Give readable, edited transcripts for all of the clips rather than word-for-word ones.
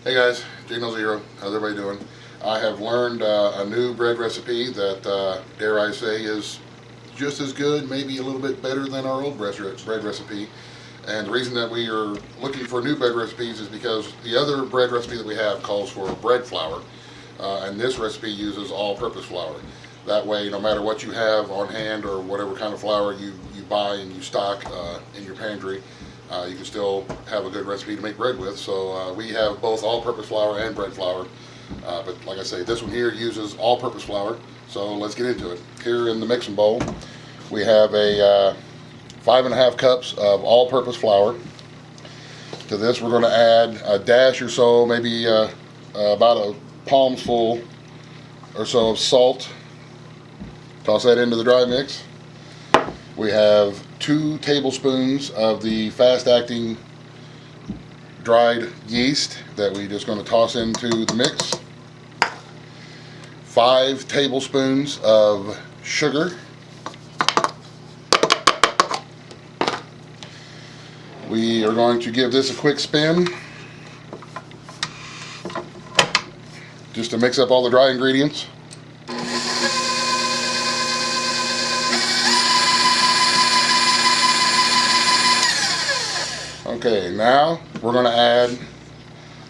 Hey guys, J0. How's everybody doing? I have learned a new bread recipe that, dare I say, is just as good, maybe a little bit better than our old bread recipe. And the reason that we are looking for new bread recipes is because the other bread recipe that we have calls for bread flour, and this recipe uses all-purpose flour. That way, no matter what you have on hand or whatever kind of flour you buy and you stock in your pantry, you can still have a good recipe to make bread with. So we have both all-purpose flour and bread flour. But like I say, this one here uses all-purpose flour. So let's get into it. Here in the mixing bowl, we have a 5½ cups of all-purpose flour. To this, we're going to add a dash or so, maybe about a palm's full or so of salt. Toss that into the dry mix. We have 2 tablespoons of the fast-acting dried yeast that we're just going to toss into the mix. 5 tablespoons of sugar. We are going to give this a quick spin just to mix up all the dry ingredients. Okay, now we're going to add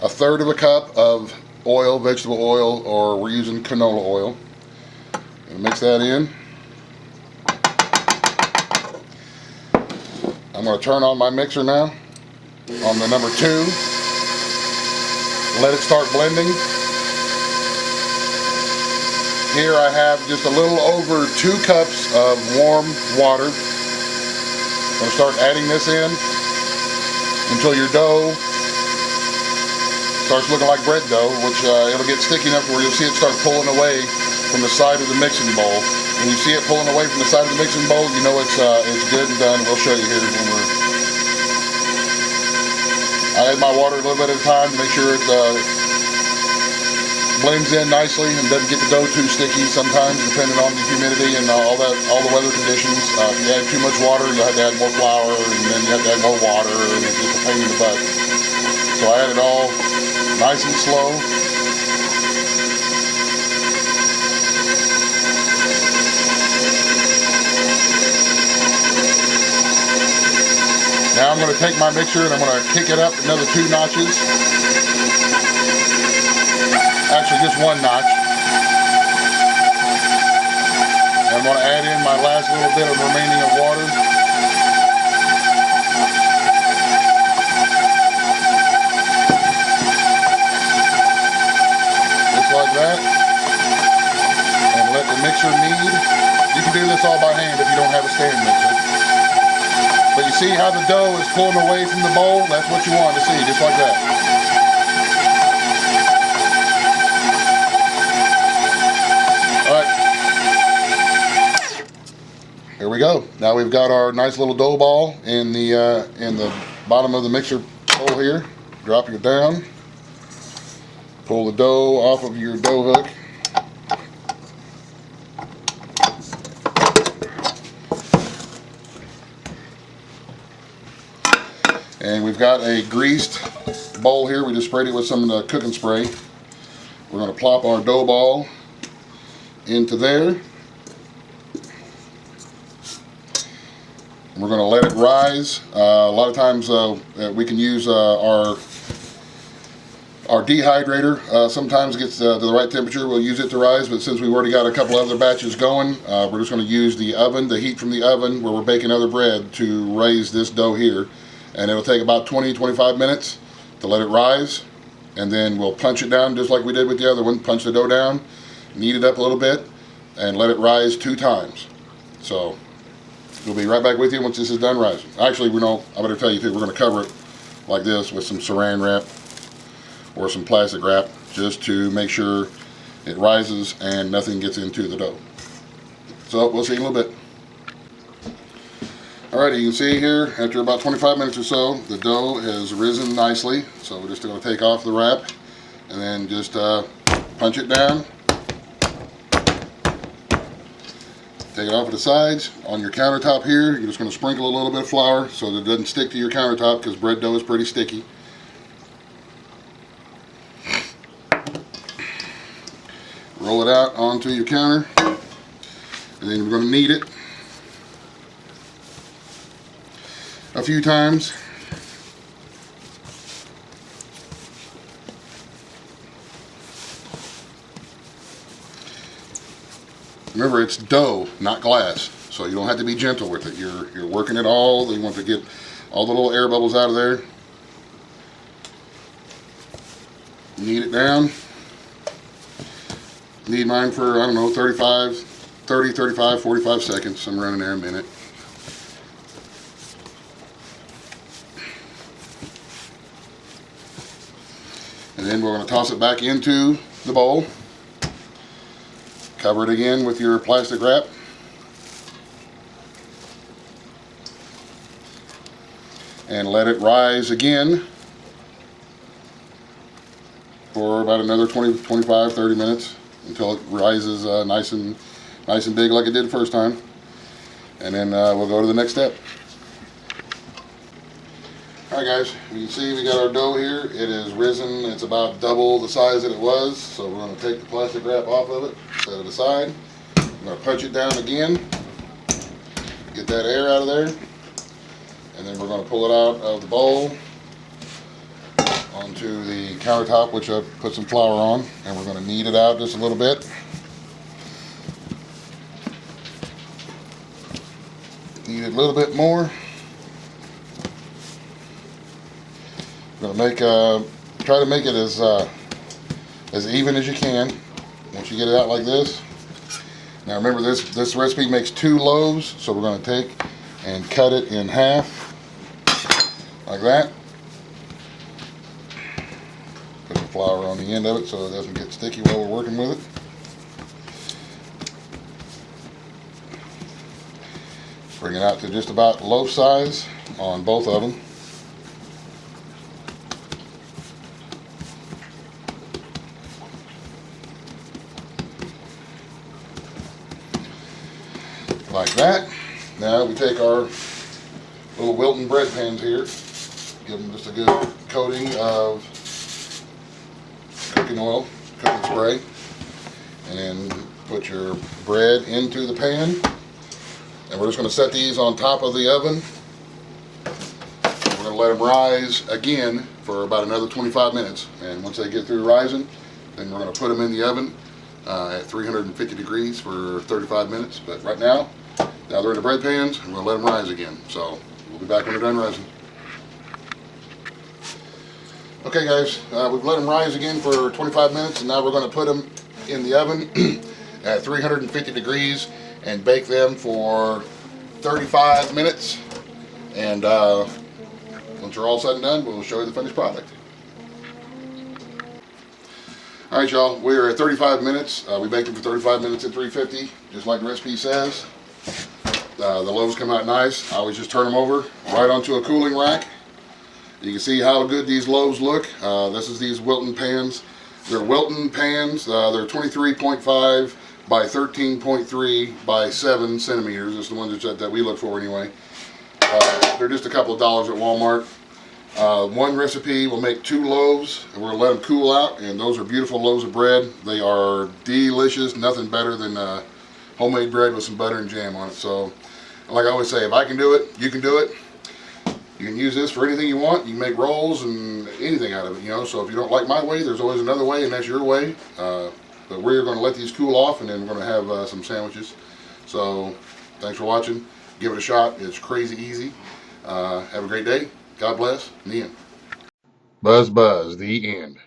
1/3 cup of oil, vegetable oil, or we're using canola oil. And mix that in. I'm going to turn on my mixer now on the number 2. Let it start blending. Here I have just a little over 2 cups of warm water. I'm going to start adding this in until your dough starts looking like bread dough, which it'll get sticky enough where you'll see it start pulling away from the side of the mixing bowl. When you see it pulling away from the side of the mixing bowl, you know it's good and done. We'll show you here when I add my water a little bit at a time to make sure it blends in nicely and doesn't get the dough too sticky sometimes, depending on the humidity and all the weather conditions. If you add too much water, you'll have to add more flour, and then you have to add more water, and it's just a pain in the butt. So I add it all nice and slow. Now I'm going to take my mixer and I'm going to kick it up another 2 notches. Actually, just 1 notch. I'm going to add in my last little bit of remaining of water. Just like that. And let the mixer knead. You can do this all by hand if you don't have a stand mixer. But you see how the dough is pulling away from the bowl? That's what you want to see, just like that. Here we go. Now we've got our nice little dough ball in the bottom of the mixer bowl here. Drop it down. Pull the dough off of your dough hook. And we've got a greased bowl here. We just sprayed it with some of the cooking spray. We're going to plop our dough ball into there. We're going to let it rise. A lot of times we can use our dehydrator. Sometimes it gets to the right temperature. We'll use it to rise, but since we've already got a couple other batches going, we're just going to use the oven, the heat from the oven where we're baking other bread, to raise this dough here. And it'll take about 20-25 minutes to let it rise. And then we'll punch it down just like we did with the other one. Punch the dough down, knead it up a little bit, and let it rise 2 times. So we'll be right back with you once this is done rising. Actually, I better tell you too, we're going to cover it like this with some saran wrap or some plastic wrap just to make sure it rises and nothing gets into the dough. So we'll see in a little bit. Alrighty, you can see here, after about 25 minutes or so, the dough has risen nicely. So we're just going to take off the wrap and then just punch it down. Take it off of the sides. On your countertop here, you're just going to sprinkle a little bit of flour so that it doesn't stick to your countertop, because bread dough is pretty sticky. roll it out onto your counter, and then we're going to knead it a few times. Remember, it's dough, not glass, so you don't have to be gentle with it. You're working it all. You want to get all the little air bubbles out of there. Knead it down. Knead mine for, I don't know, 30, 35, 45 seconds. I'm running there a minute. And then we're going to toss it back into the bowl. Cover it again with your plastic wrap. And let it rise again for about another 20, 25, 30 minutes until it rises nice and big like it did the first time. And then we'll go to the next step. Alright guys, you can see we got our dough here. It is risen. It's about double the size that it was. So we're going to take the plastic wrap off of it, set it aside. I'm going to punch it down again. Get that air out of there. And then we're going to pull it out of the bowl onto the countertop, which I put some flour on. And we're going to knead it out just a little bit. Knead it a little bit more. We're going to try to make it as even as you can once you get it out like this. Now remember, this recipe makes 2 loaves, so we're going to take and cut it in half like that. Put the flour on the end of it so it doesn't get sticky while we're working with it. Bring it out to just about loaf size on both of them. Like that. Now we take our little Wilton bread pans here, give them just a good coating of cooking oil, cooking spray, and then put your bread into the pan. And we're just going to set these on top of the oven. We're going to let them rise again for about another 25 minutes. And once they get through rising, then we're going to put them in the oven at 350 degrees for 35 minutes. But right now they're in the bread pans, and we'll let them rise again. So we'll be back when they're done rising. Okay guys, we've let them rise again for 25 minutes, and now we're going to put them in the oven at 350 degrees and bake them for 35 minutes. And once they're all said and done, we'll show you the finished product. Alright y'all, we are at 35 minutes. We baked them for 35 minutes at 350, just like the recipe says. The loaves come out nice. I always just turn them over right onto a cooling rack. You can see how good these loaves look. This is these Wilton pans. They're Wilton pans. They're 23.5 by 13.3 by 7 centimeters. That's the ones that we look for anyway. They're just a couple of dollars at Walmart. One recipe will make 2 loaves, and we're going to let them cool out, and those are beautiful loaves of bread. They are delicious. Nothing better than homemade bread with some butter and jam on it. So, like I always say, if I can do it, you can do it. You can use this for anything you want. You can make rolls and anything out of it, you know. So if you don't like my way, there's always another way, and that's your way. But we're going to let these cool off, and then we're going to have some sandwiches. So thanks for watching. Give it a shot. It's crazy easy. Have a great day. God bless. The end. Buzz, buzz. The end.